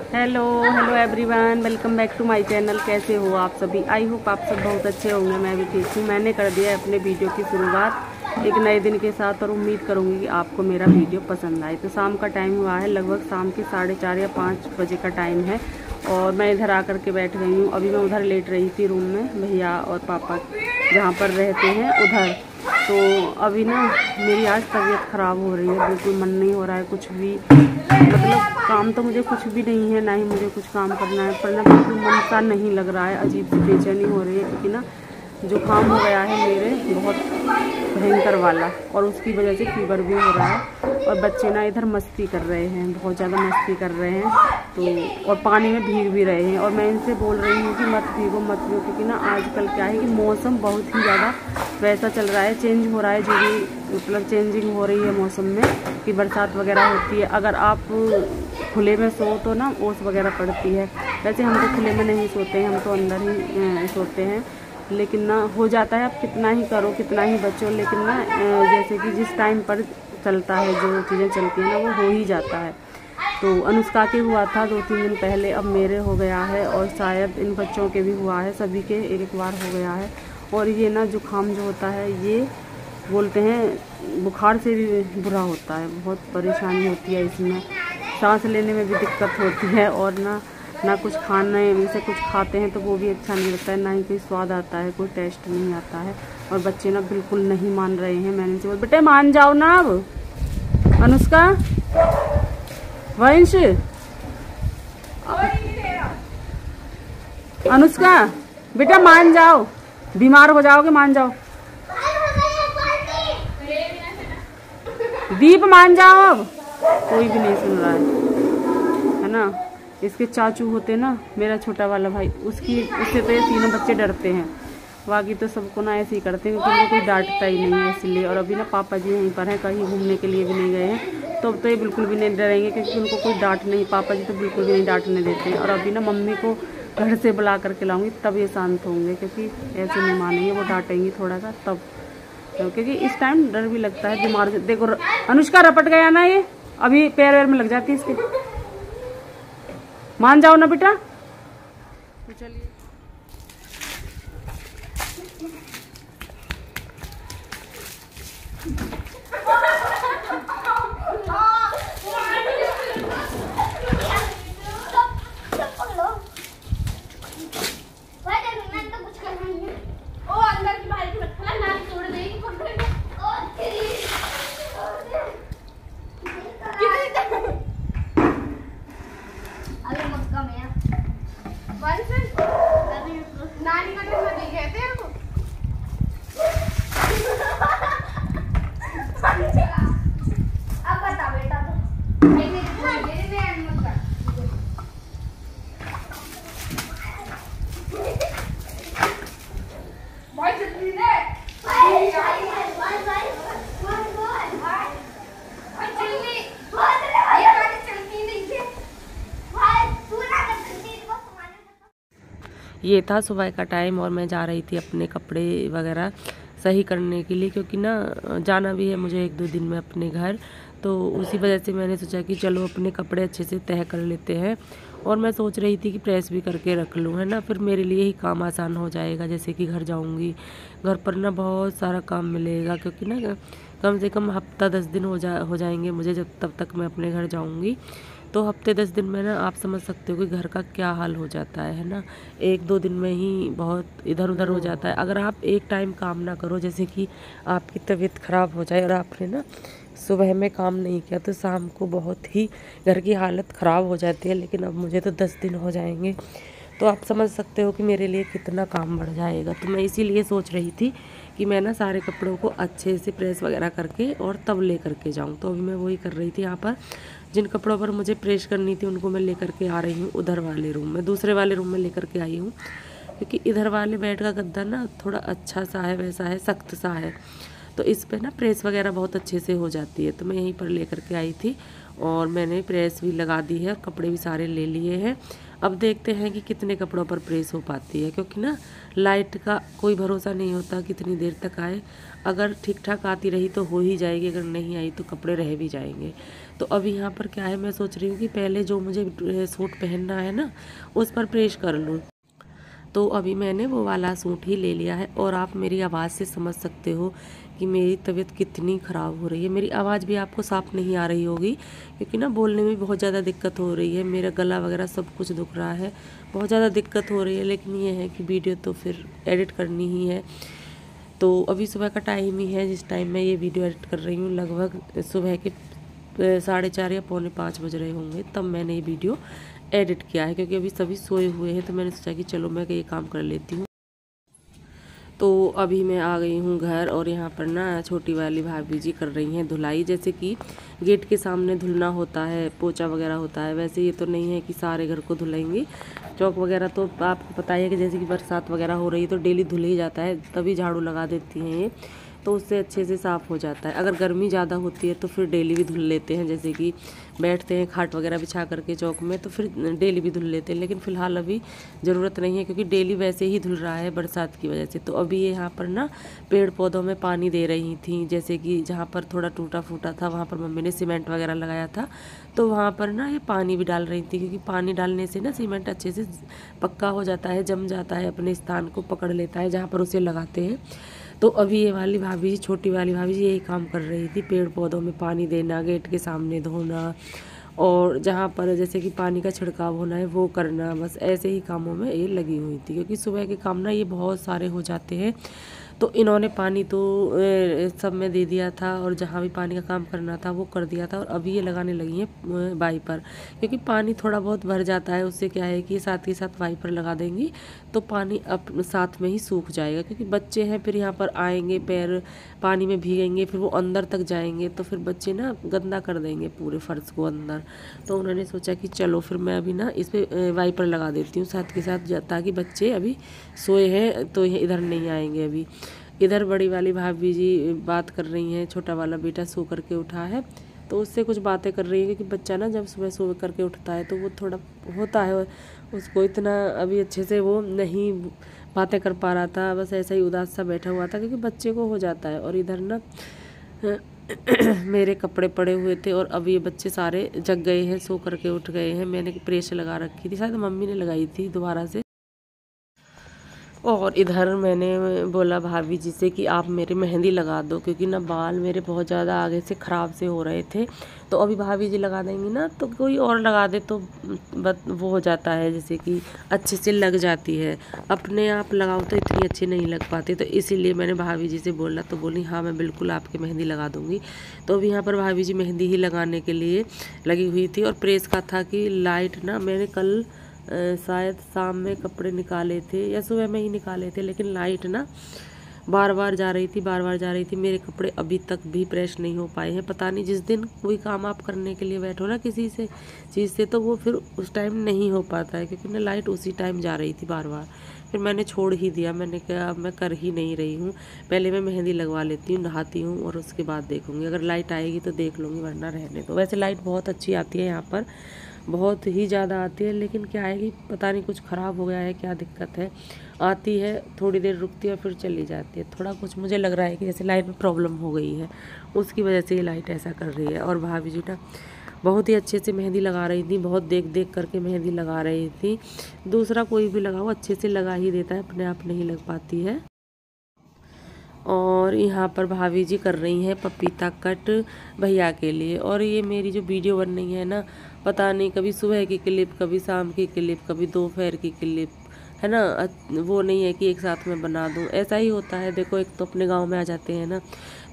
Hello hello everyone, welcome back to my channel. कैसे हो आप सभी? आई होप आप सब बहुत अच्छे होंगे। मैं भी ठीक हूँ। मैंने कर दिया है अपने वीडियो की शुरुआत एक नए दिन के साथ और उम्मीद करूँगी कि आपको मेरा वीडियो पसंद आए। तो शाम का टाइम हुआ है, लगभग शाम के 4:30 या 5 बजे का टाइम है और मैं इधर आकर के बैठ गई हूँ। अभी मैं उधर लेट रही थी रूम में, भैया और पापा जहाँ पर रहते हैं उधर। तो अभी ना मेरी आज तबीयत ख़राब हो रही है, बिल्कुल मन नहीं हो रहा है कुछ भी, मतलब काम तो मुझे कुछ भी नहीं है, ना ही मुझे कुछ काम करना है, पर ना बिल्कुल मन सा नहीं लग रहा है। अजीब सी बेचैनी हो रही है क्योंकि ना जुकाम हो गया है मेरे, बहुत भयंकर वाला, और उसकी वजह से फीवर भी हो रहा है। और बच्चे ना इधर मस्ती कर रहे हैं, बहुत ज़्यादा मस्ती कर रहे हैं तो, और पानी में भीग भी रहे हैं। और मैं इनसे बोल रही हूँ कि मत भीगो मत भीगो, क्योंकि ना आजकल क्या है कि मौसम बहुत ही ज़्यादा वैसा चल रहा है, चेंज हो रहा है, जो भी मतलब चेंजिंग हो रही है मौसम में कि बरसात वगैरह होती है। अगर आप खुले में सो तो ना ओस वगैरह पड़ती है। वैसे हम तो खुले में नहीं सोते हैं, हम तो अंदर ही सोते हैं, लेकिन ना हो जाता है। आप कितना ही करो, कितना ही बचो, लेकिन ना जैसे कि जिस टाइम पर चलता है, जो चीज़ें चलती हैं ना, वो हो ही जाता है। तो अनुष्का के हुआ था 2-3 दिन पहले, अब मेरे हो गया है और शायद इन बच्चों के भी हुआ है, सभी के एक बार हो गया है। और ये ना जुकाम जो होता है, ये बोलते हैं बुखार से भी बुरा होता है, बहुत परेशानी होती है इसमें, सांस लेने में भी दिक्कत होती है। और ना कुछ खाने में से कुछ खाते हैं तो वो भी अच्छा नहीं लगता है, ना ही कोई स्वाद आता है, कोई टेस्ट नहीं आता है। और बच्चे ना बिल्कुल नहीं मान रहे हैं। मैंने इनसे बोला बेटे मान जाओ ना। अब अनुष्का, वंश, अनुष्का बेटा मान जाओ, बीमार हो जाओगे, मान जाओ। दीप मान जाओ। अब कोई भी नहीं सुन रहा है ना। इसके चाचू होते ना, मेरा छोटा वाला भाई, उससे तो ये तीनों बच्चे डरते हैं। बाकी तो सबको ना ऐसे ही करते हैं क्योंकि उनको कोई डांटता ही नहीं है, इसलिए। और अभी ना पापा जी यहीं पर हैं, कहीं घूमने के लिए भी नहीं गए हैं, तो अब तो ये बिल्कुल भी नहीं डरेंगे क्योंकि उनको कोई डांट नहीं, पापा जी तो बिल्कुल भी नहीं डांटने देते हैं। और अभी ना मम्मी को घर से बुला करके लाऊंगी, तब ये शांत होंगे, क्योंकि ऐसे नहीं मानेंगे, वो डांटेंगी थोड़ा सा तब, क्योंकि इस टाइम डर भी लगता है बीमार। देखो अनुष्का रपट गया ना, ये अभी पैर वैर में लग जाती है इसके। मान जाओ ना बेटा। तो चलिए नानी का ड्रेस में दिखे तेरे को। अब बता बेटा, तो भाई जल्दी दे। ये था सुबह का टाइम और मैं जा रही थी अपने कपड़े वगैरह सही करने के लिए, क्योंकि ना जाना भी है मुझे 1-2 दिन में अपने घर। तो उसी वजह से मैंने सोचा कि चलो अपने कपड़े अच्छे से तह कर लेते हैं। और मैं सोच रही थी कि प्रेस भी करके रख लूँ, है ना, फिर मेरे लिए ही काम आसान हो जाएगा। जैसे कि घर जाऊँगी, घर पर ना बहुत सारा काम मिलेगा, क्योंकि ना कम से कम हफ्ता 10 दिन हो जाएंगे मुझे, जब तब तक मैं अपने घर जाऊँगी। तो हफ्ते 10 दिन में ना आप समझ सकते हो कि घर का क्या हाल हो जाता है ना। 1-2 दिन में ही बहुत इधर उधर हो जाता है। अगर आप एक टाइम काम ना करो, जैसे कि आपकी तबीयत ख़राब हो जाए और आपने ना सुबह में काम नहीं किया, तो शाम को बहुत ही घर की हालत ख़राब हो जाती है। लेकिन अब मुझे तो 10 दिन हो जाएंगे, तो आप समझ सकते हो कि मेरे लिए कितना काम बढ़ जाएगा। तो मैं इसीलिए सोच रही थी कि मैं ना सारे कपड़ों को अच्छे से प्रेस वगैरह करके और तब ले करके जाऊँ। तो अभी मैं वही कर रही थी। यहाँ पर जिन कपड़ों पर मुझे प्रेस करनी थी उनको मैं लेकर के आ रही हूँ उधर वाले रूम में, दूसरे वाले रूम में लेकर के आई हूँ, क्योंकि इधर वाले बेड का गद्दा ना थोड़ा अच्छा सा है, वैसा है, सख्त सा है, तो इस पे ना प्रेस वगैरह बहुत अच्छे से हो जाती है। तो मैं यहीं पर लेकर के आई थी और मैंने प्रेस भी लगा दी है और कपड़े भी सारे ले लिए हैं। अब देखते हैं कि कितने कपड़ों पर प्रेस हो पाती है, क्योंकि ना लाइट का कोई भरोसा नहीं होता कितनी देर तक आए। अगर ठीक ठाक आती रही तो हो ही जाएगी, अगर नहीं आई तो कपड़े रह भी जाएंगे। तो अभी यहाँ पर क्या है, मैं सोच रही हूँ कि पहले जो मुझे सूट पहनना है ना उस पर प्रेस कर लूँ। तो अभी मैंने वो वाला सूट ही ले लिया है। और आप मेरी आवाज़ से समझ सकते हो कि मेरी तबीयत कितनी ख़राब हो रही है। मेरी आवाज़ भी आपको साफ़ नहीं आ रही होगी क्योंकि ना बोलने में बहुत ज़्यादा दिक्कत हो रही है, मेरा गला वगैरह सब कुछ दुख रहा है, बहुत ज़्यादा दिक्कत हो रही है। लेकिन ये है कि वीडियो तो फिर एडिट करनी ही है। तो अभी सुबह का टाइम ही है जिस टाइम मैं ये वीडियो एडिट कर रही हूँ, लगभग सुबह के 4:30 या 4:45 बज रहे होंगे, तब मैंने ये वीडियो एडिट किया है क्योंकि अभी सभी सोए हुए हैं। तो मैंने सोचा कि चलो मैं ये काम कर लेती हूँ। तो अभी मैं आ गई हूँ घर और यहाँ पर ना छोटी वाली भाभी जी कर रही हैं धुलाई। जैसे कि गेट के सामने धुलना होता है, पोछा वगैरह होता है, वैसे ये तो नहीं है कि सारे घर को धुलेंगी। चौक वगैरह तो आपको पता ही है कि जैसे कि बरसात वगैरह हो रही है तो डेली धुल ही जाता है, तभी झाड़ू लगा देती हैं ये, तो उससे अच्छे से साफ़ हो जाता है। अगर गर्मी ज़्यादा होती है तो फिर डेली भी धुल लेते हैं, जैसे कि बैठते हैं खाट वगैरह बिछा करके चौक में तो फिर डेली भी धुल लेते हैं। लेकिन फ़िलहाल अभी ज़रूरत नहीं है क्योंकि डेली वैसे ही धुल रहा है बरसात की वजह से। तो अभी ये यहाँ पर ना पेड़ पौधों में पानी दे रही थी, जैसे कि जहाँ पर थोड़ा टूटा फूटा था वहाँ पर मम्मी ने सीमेंट वगैरह लगाया था, तो वहाँ पर ना ये पानी भी डाल रही थी क्योंकि पानी डालने से ना सीमेंट अच्छे से पक्का हो जाता है, जम जाता है, अपने स्थान को पकड़ लेता है जहाँ पर उसे लगाते हैं। तो अभी ये वाली भाभी जी, छोटी वाली भाभी जी यही काम कर रही थी, पेड़ पौधों में पानी देना, गेट के सामने धोना और जहाँ पर जैसे कि पानी का छिड़काव होना है वो करना, बस ऐसे ही कामों में ये लगी हुई थी क्योंकि सुबह के काम ना ये बहुत सारे हो जाते हैं। तो इन्होंने पानी तो सब में दे दिया था और जहाँ भी पानी का काम करना था वो कर दिया था। और अभी ये लगाने लगी हैं वाइपर क्योंकि पानी थोड़ा बहुत भर जाता है, उससे क्या है कि साथ ही साथ वाइपर लगा देंगी तो पानी साथ में ही सूख जाएगा। क्योंकि बच्चे हैं फिर यहाँ पर आएंगे, पैर पानी में भीगेंगे, फिर वो अंदर तक जाएंगे तो फिर बच्चे ना गंदा कर देंगे पूरे फर्श को अंदर। तो उन्होंने सोचा कि चलो फिर मैं अभी ना इस पर वाइपर लगा देती हूँ साथ के साथ, ताकि बच्चे अभी सोए हैं तो ये इधर नहीं आएंगे। अभी इधर बड़ी वाली भाभी जी बात कर रही हैं, छोटा वाला बेटा सो करके उठा है तो उससे कुछ बातें कर रही है क्योंकि बच्चा ना जब सुबह सो करके उठता है तो वो थोड़ा होता है, उसको इतना अभी अच्छे से वो नहीं बातें कर पा रहा था, बस ऐसा ही उदास सा बैठा हुआ था क्योंकि बच्चे को हो जाता है। और इधर ना मेरे कपड़े पड़े हुए थे और अब ये बच्चे सारे जग गए हैं, सो करके उठ गए हैं। मैंने प्रेस लगा रखी थी, शायद मम्मी ने लगाई थी दोबारा से। और इधर मैंने बोला भाभी जी से कि आप मेरे मेहंदी लगा दो क्योंकि ना बाल मेरे बहुत ज़्यादा आगे से ख़राब से हो रहे थे। तो अभी भाभी जी लगा देंगी ना तो कोई और लगा दे तो वो हो जाता है, जैसे कि अच्छे से लग जाती है, अपने आप लगाओ तो इतनी अच्छी नहीं लग पाती। तो इसीलिए मैंने भाभी जी से बोला तो बोली हाँ मैं बिल्कुल आपकी मेहंदी लगा दूँगी। तो अभी यहाँ पर भाभी जी मेहंदी ही लगाने के लिए लगी हुई थी। और प्रेस का था कि लाइट ना मैंने कल शायद शाम में कपड़े निकाले थे या सुबह में ही निकाले थे, लेकिन लाइट ना बार बार जा रही थी, मेरे कपड़े अभी तक भी प्रेस नहीं हो पाए हैं। पता नहीं जिस दिन कोई काम आप करने के लिए बैठो ना किसी से चीज़ से तो वो फिर उस टाइम नहीं हो पाता है क्योंकि ना लाइट उसी टाइम जा रही थी बार बार। फिर मैंने छोड़ ही दिया, मैंने कहा मैं कर ही नहीं रही हूँ, पहले मैं मेहंदी लगवा लेती हूँ, नहाती हूँ और उसके बाद देखूँगी, अगर लाइट आएगी तो देख लूँगी वरना रहने दो। वैसे लाइट बहुत अच्छी आती है यहाँ पर, बहुत ही ज़्यादा आती है, लेकिन क्या है कि पता नहीं कुछ ख़राब हो गया है, क्या दिक्कत है, आती है थोड़ी देर रुकती है फिर चली जाती है। थोड़ा कुछ मुझे लग रहा है कि जैसे लाइट में प्रॉब्लम हो गई है, उसकी वजह से ये लाइट ऐसा कर रही है। और भाभी जी ना बहुत ही अच्छे से मेहंदी लगा रही थी, बहुत देख देख करके मेहंदी लगा रही थी। दूसरा कोई भी लगाओ अच्छे से लगा ही देता है, अपने आप नहीं लग पाती है। और यहाँ पर भाभी जी कर रही हैं पपीता कट भैया के लिए। और ये मेरी जो वीडियो बन रही है ना, पता नहीं कभी सुबह की क्लिप, कभी शाम की क्लिप, कभी दोपहर की क्लिप, है ना, वो नहीं है कि एक साथ में बना दूँ, ऐसा ही होता है। देखो एक तो अपने गांव में आ जाते हैं ना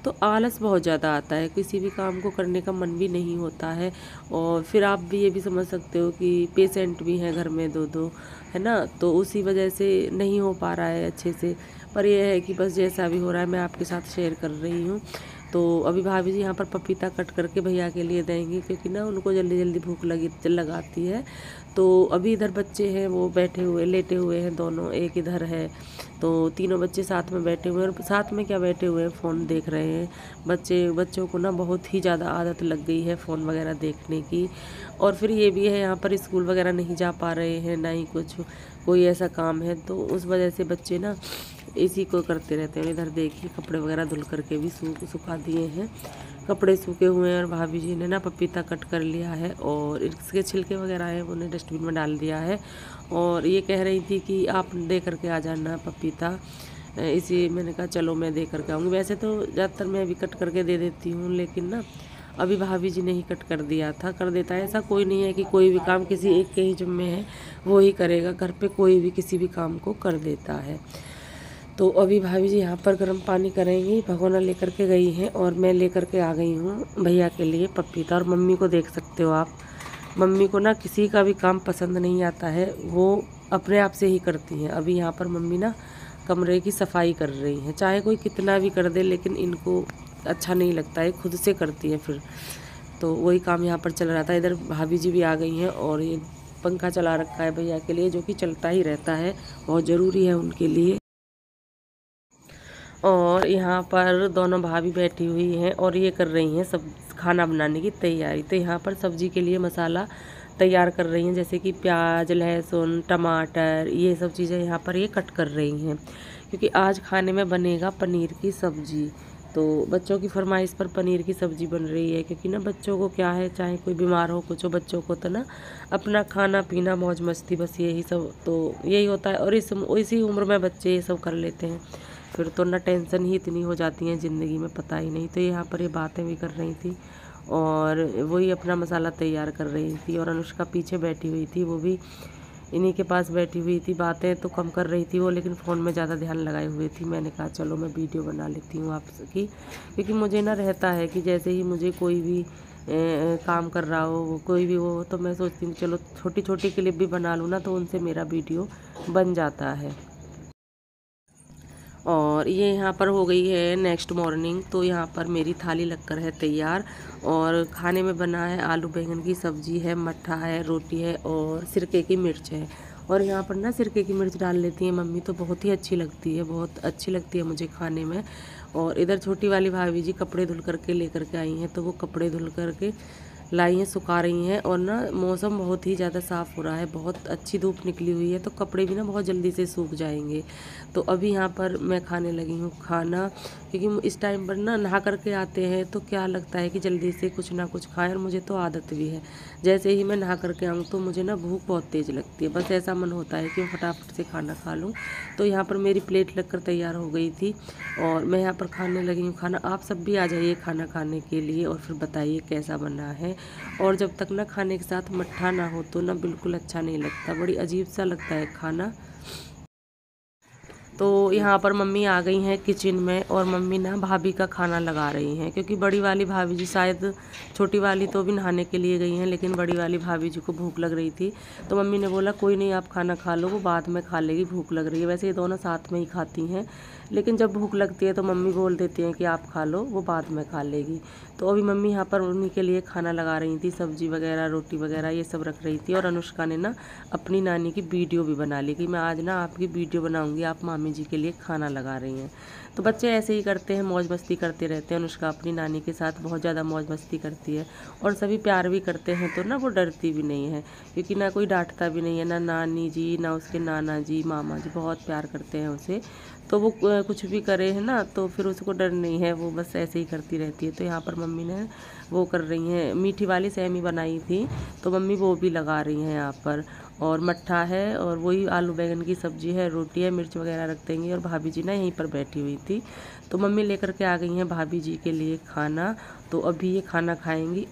तो आलस बहुत ज़्यादा आता है, किसी भी काम को करने का मन भी नहीं होता है। और फिर आप भी ये भी समझ सकते हो कि पेशेंट भी हैं घर में दो, है ना, तो उसी वजह से नहीं हो पा रहा है अच्छे से। पर यह है कि बस जैसा भी हो रहा है मैं आपके साथ शेयर कर रही हूँ। तो अभी भाभी जी यहाँ पर पपीता कट करके भैया के लिए देंगी क्योंकि ना उनको जल्दी जल्दी भूख लगाती है। तो अभी इधर बच्चे हैं वो बैठे हुए लेटे हुए हैं दोनों, एक इधर है, तो तीनों बच्चे साथ में बैठे हुए हैं। और साथ में क्या बैठे हुए हैं, फ़ोन देख रहे हैं। बच्चों को ना बहुत ही ज़्यादा आदत लग गई है फ़ोन वगैरह देखने की। और फिर ये भी है यहाँ पर स्कूल वगैरह नहीं जा पा रहे हैं, ना ही कुछ कोई ऐसा काम है, तो उस वजह से बच्चे ना इसी को करते रहते हैं। इधर देखिए कपड़े वगैरह धुल करके भी सुखा दिए हैं, कपड़े सूखे हुए हैं। और भाभी जी ने ना पपीता कट कर लिया है और इसके छिलके वगैरह हैं वो उन्हें डस्टबिन में डाल दिया है। और ये कह रही थी कि आप दे करके आ जाना पपीता, इसी मैंने कहा चलो मैं दे करके आऊँगी। वैसे तो ज़्यादातर मैं भी कट करके दे देती हूँ, लेकिन ना अभी भाभी जी ने ही कट कर दिया था। कर देता है, ऐसा कोई नहीं है कि कोई भी काम किसी एक के ही जिम्मे है वो ही करेगा, घर पे कोई भी किसी भी काम को कर देता है। तो अभी भाभी जी यहाँ पर गर्म पानी करेंगी, भगोना लेकर के गई हैं और मैं लेकर के आ गई हूँ भैया के लिए पपीता। और मम्मी को देख सकते हो आप, मम्मी को ना किसी का भी काम पसंद नहीं आता है, वो अपने आप से ही करती हैं। अभी यहाँ पर मम्मी ना कमरे की सफाई कर रही हैं, चाहे कोई कितना भी कर दे लेकिन इनको अच्छा नहीं लगता है, खुद से करती है फिर। तो वही काम यहाँ पर चल रहा था। इधर भाभी जी भी आ गई हैं और ये पंखा चला रखा है भैया के लिए, जो कि चलता ही रहता है, बहुत ज़रूरी है उनके लिए। और यहाँ पर दोनों भाभी बैठी हुई हैं और ये कर रही हैं सब खाना बनाने की तैयारी। तो यहाँ पर सब्जी के लिए मसाला तैयार कर रही हैं, जैसे कि प्याज, लहसुन, टमाटर, ये सब चीज़ें यहाँ पर ये कट कर रही हैं, क्योंकि आज खाने में बनेगा पनीर की सब्ज़ी। तो बच्चों की फरमाइश पर पनीर की सब्ज़ी बन रही है, क्योंकि ना बच्चों को क्या है, चाहे कोई बीमार हो कुछ हो, बच्चों को तो ना अपना खाना पीना मौज मस्ती बस यही सब तो यही होता है। और इसी उम्र में बच्चे ये सब कर लेते हैं, फिर तो ना टेंशन ही इतनी हो जाती हैं ज़िंदगी में, पता ही नहीं। तो यहाँ पर ये बातें भी कर रही थी और वही अपना मसाला तैयार कर रही थी। और अनुष्का पीछे बैठी हुई थी, वो भी इन्हीं के पास बैठी हुई थी। बातें तो कम कर रही थी वो, लेकिन फ़ोन में ज़्यादा ध्यान लगाए हुए थी। मैंने कहा चलो मैं वीडियो बना लेती हूँ आपकी, क्योंकि मुझे ना रहता है कि जैसे ही मुझे कोई भी काम कर रहा हो, कोई भी हो, तो मैं सोचती हूँ चलो छोटी छोटी क्लिप भी बना लूँ ना, तो उनसे मेरा वीडियो बन जाता है। और ये यहाँ पर हो गई है नेक्स्ट मॉर्निंग। तो यहाँ पर मेरी थाली लगकर है तैयार और खाने में बना है आलू बैंगन की सब्ज़ी है, मट्ठा है, रोटी है और सिरके की मिर्च है। और यहाँ पर ना सिरके की मिर्च डाल लेती है मम्मी, तो बहुत ही अच्छी लगती है, बहुत अच्छी लगती है मुझे खाने में। और इधर छोटी वाली भाभी जी कपड़े धुल करके लेकर के आई हैं, तो वो कपड़े धुल करके लाई हैं, सुखा रही हैं। और ना मौसम बहुत ही ज़्यादा साफ़ हो रहा है, बहुत अच्छी धूप निकली हुई है, तो कपड़े भी ना बहुत जल्दी से सूख जाएंगे। तो अभी यहाँ पर मैं खाने लगी हूँ खाना, क्योंकि इस टाइम पर ना नहा करके आते हैं तो क्या लगता है कि जल्दी से कुछ ना कुछ खाएं, और मुझे तो आदत भी है, जैसे ही मैं नहा करके आऊँ तो मुझे ना भूख बहुत तेज़ लगती है, बस ऐसा मन होता है कि मैं फटाफट से खाना खा लूँ। तो यहाँ पर मेरी प्लेट लगकर तैयार हो गई थी और मैं यहाँ पर खाने लगी हूँ खाना। आप सब भी आ जाइए खाना खाने के लिए और फिर बताइए कैसा बना है। और जब तक ना खाने के साथ मट्ठा ना हो तो ना बिल्कुल अच्छा नहीं लगता, बड़ी अजीब सा लगता है खाना। तो यहाँ पर मम्मी आ गई हैं किचन में और मम्मी ना भाभी का खाना लगा रही हैं, क्योंकि बड़ी वाली भाभी जी, शायद छोटी वाली तो भी नहाने के लिए गई हैं, लेकिन बड़ी वाली भाभी जी को भूख लग रही थी। तो मम्मी ने बोला कोई नहीं आप खाना खा लो, वो बाद में खा लेगी, भूख लग रही है। वैसे ये दोनों साथ में ही खाती हैं, लेकिन जब भूख लगती है तो मम्मी बोल देती हैं कि आप खा लो, वो बाद में खा लेगी। तो अभी मम्मी यहाँ पर उन्हीं के लिए खाना लगा रही थी, सब्जी वगैरह, रोटी वगैरह ये सब रख रही थी। और अनुष्का ने ना अपनी नानी की वीडियो भी बना ली कि मैं आज ना आपकी वीडियो बनाऊंगी, आप मामी जी के लिए खाना लगा रही हैं। तो बच्चे ऐसे ही करते हैं, मौज मस्ती करते रहते हैं। अनुष्का अपनी नानी के साथ बहुत ज़्यादा मौज मस्ती करती है और सभी प्यार भी करते हैं, तो ना वो डरती भी नहीं है, क्योंकि ना कोई डांटता भी नहीं है, ना नानी जी, ना उसके नाना जी, मामा जी, बहुत प्यार करते हैं उसे। तो वो कुछ भी करे है ना, तो फिर उसको डर नहीं है, वो बस ऐसे ही करती रहती है। तो यहाँ पर मम्मी ने वो कर रही हैं, मीठी वाली सेमी बनाई थी, तो मम्मी वो भी लगा रही हैं यहाँ पर। और मट्ठा है और वही आलू बैंगन की सब्ज़ी है, रोटी है, मिर्च वगैरह रख देंगे। और भाभी जी ना यहीं पर बैठी हुई थी, तो मम्मी लेकर के आ गई हैं भाभी जी के लिए खाना। तो अभी ये खाना खाएंगी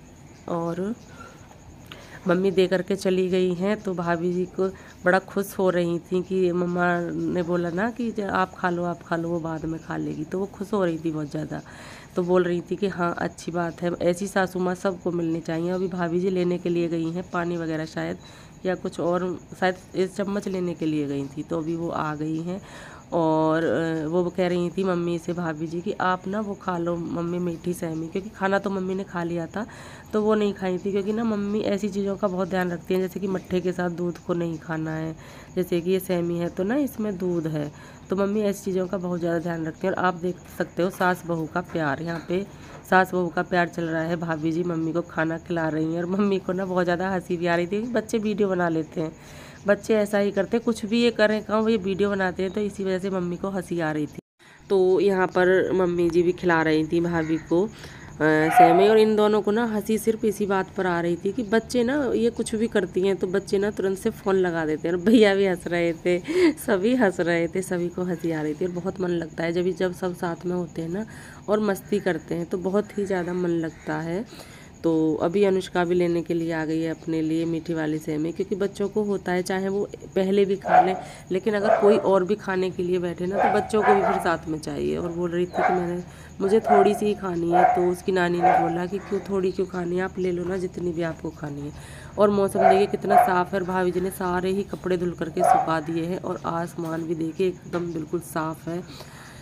और मम्मी दे करके चली गई हैं। तो भाभी जी को बड़ा खुश हो रही थी कि मम्मा ने बोला ना कि आप खा लो, आप खा लो, वो बाद में खा लेगी, तो वो खुश हो रही थी बहुत ज़्यादा। तो बोल रही थी कि हाँ अच्छी बात है, ऐसी सासू माँ सबको मिलनी चाहिए। अभी भाभी जी लेने के लिए गई हैं पानी वगैरह शायद, या कुछ और शायद इस चम्मच लेने के लिए गई थी, तो अभी वो आ गई हैं। और वो कह रही थी मम्मी से, भाभी जी, कि आप ना वो खा लो मम्मी मीठी सेमी, क्योंकि खाना तो मम्मी ने खा लिया था, तो वो नहीं खाई थी। क्योंकि ना मम्मी ऐसी चीज़ों का बहुत ध्यान रखती हैं, जैसे कि मट्ठे के साथ दूध को नहीं खाना है, जैसे कि ये सेमी है तो ना इसमें दूध है, तो मम्मी ऐसी चीज़ों का बहुत ज़्यादा ध्यान रखती हैं। और आप देख सकते हो सास बहू का प्यार, यहाँ पे सास बहू का प्यार चल रहा है। भाभी जी मम्मी को खाना खिला रही हैं और मम्मी को ना बहुत ज़्यादा हंसी भी आ रही थी, बच्चे वीडियो बना लेते हैं, बच्चे ऐसा ही करते, कुछ भी ये करें काम, ये वीडियो बनाते हैं, तो इसी वजह से मम्मी को हंसी आ रही थी। तो यहाँ पर मम्मी जी भी खिला रही थी भाभी को सेवई, और इन दोनों को ना हंसी सिर्फ इसी बात पर आ रही थी कि बच्चे ना ये कुछ भी करती हैं तो बच्चे ना तुरंत से फ़ोन लगा देते हैं। और भैया भी हंस रहे थे, सभी हंस रहे थे, सभी को हंसी आ रही थी। और बहुत मन लगता है जब सब साथ में होते हैं ना और मस्ती करते हैं तो बहुत ही ज़्यादा मन लगता है। तो अभी अनुष्का भी लेने के लिए आ गई है अपने लिए मीठी वाली सेवई, क्योंकि बच्चों को होता है चाहे वो पहले भी खा लें, लेकिन अगर कोई और भी खाने के लिए बैठे ना तो बच्चों को भी फिर साथ में चाहिए। और बोल रही थी कि मुझे थोड़ी सी ही खानी है, तो उसकी नानी ने बोला कि क्यों खानी है, आप ले लो ना जितनी भी आपको खानी है। और मौसम देखिए कितना साफ़ है, और भाभी जी ने सारे ही कपड़े धुल करके सुखा दिए हैं, और आसमान भी देखिए एकदम बिल्कुल साफ़ है।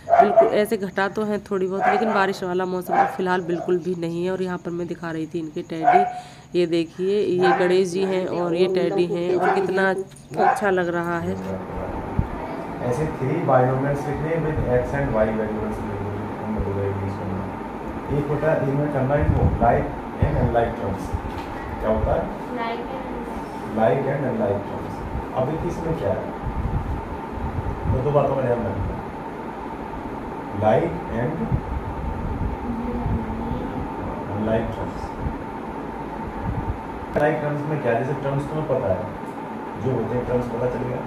बिल्कुल ऐसे घटा तो है थोड़ी बहुत, लेकिन बारिश वाला मौसम फिलहाल बिल्कुल भी नहीं है। और यहाँ पर मैं दिखा रही थी इनके टेडी, ये देखिए ये गणेश जी हैं और ये टेडी हैं, और कितना अच्छा लग रहा है। ऐसे 3 बायोमेट्स लिखने with x and y variables लिखने। एक होता है इनमें करना है लाइक एंड अनलाइक टर्म्स। क्या होता है? Like and unlike terms. अभी किसमें क्या है? दो बातों में ध्यान रखना, like and unlike terms. Like terms में क्या, जैसे टर्म्स तुम्हें पता है जो होते हैं, टर्म्स पता चल गया।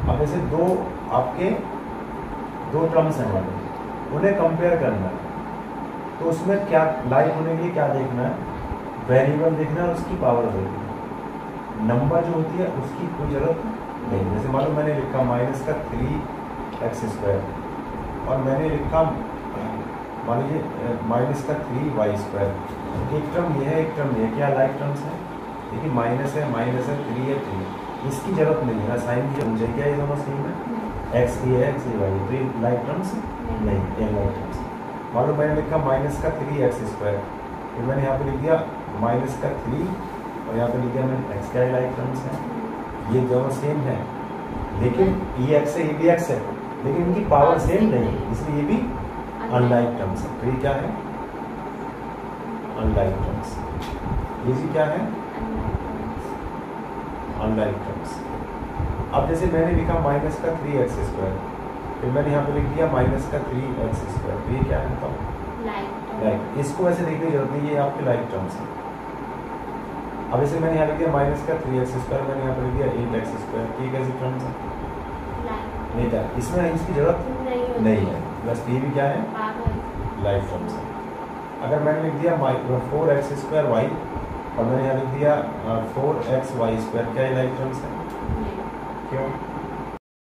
अब जैसे आपके दो टर्म्स हैं हमारे, उन्हें कंपेयर करना है, तो उसमें क्या लाइक होने के लिए क्या देखना है? वेरिएबल देखना है और उसकी पावर देखना है। नंबर जो होती है उसकी कोई जरूरत नहीं। जैसे मान लो मैंने लिखा -3x² और मैंने लिखा मान लीजिए -3y²। एक टर्म ये है, एक टर्म ये है, क्या लाइक टर्म्स है? देखिए माइनस है, 3 है, 3, इसकी जरूरत नहीं है, साइन की मुझे क्या, ये दोनों सेम है, x ये है, x ये y, तो ये लाइक टर्म्स नहीं, ये लाइक टर्म्स। मान लो मैंने लिखा -3x², फिर मैंने यहाँ पे लिख दिया -3 और यहाँ पे लिख दिया मैंने x, क्या लाइक टर्म्स है? ये दोनों सेम है, लेकिन ये x है, ये भी x है, लेकिन इनकी पावर सेम नहीं, इसलिए ये भी अनलाइक टर्म्स है। तो ये क्या है? Unlike terms. ये जी क्या है? Unlike terms. अब जैसे मैंने लिखा -3x², फिर मैंने यहाँ पे लिख दिया -3x², तो ये क्या है? बताओ, लाइक। इसको ऐसे देखने की जरूरत नहीं, ये आपके लाइक टर्म्स है। अब जैसे मैंने यहाँ लिख दिया -3x², मैंने यहाँ पे लिख दिया 8x², ये कैसे टर्म्स है? नहीं था, इसमें इसकी जरूरत नहीं है, बस ये भी क्या है? लाइक टर्म्स है। अगर मैंने लिख दिया 4x²y और मैंने यहाँ लिख दिया 4xy², क्या ये लाइक टर्म्स है? क्यों?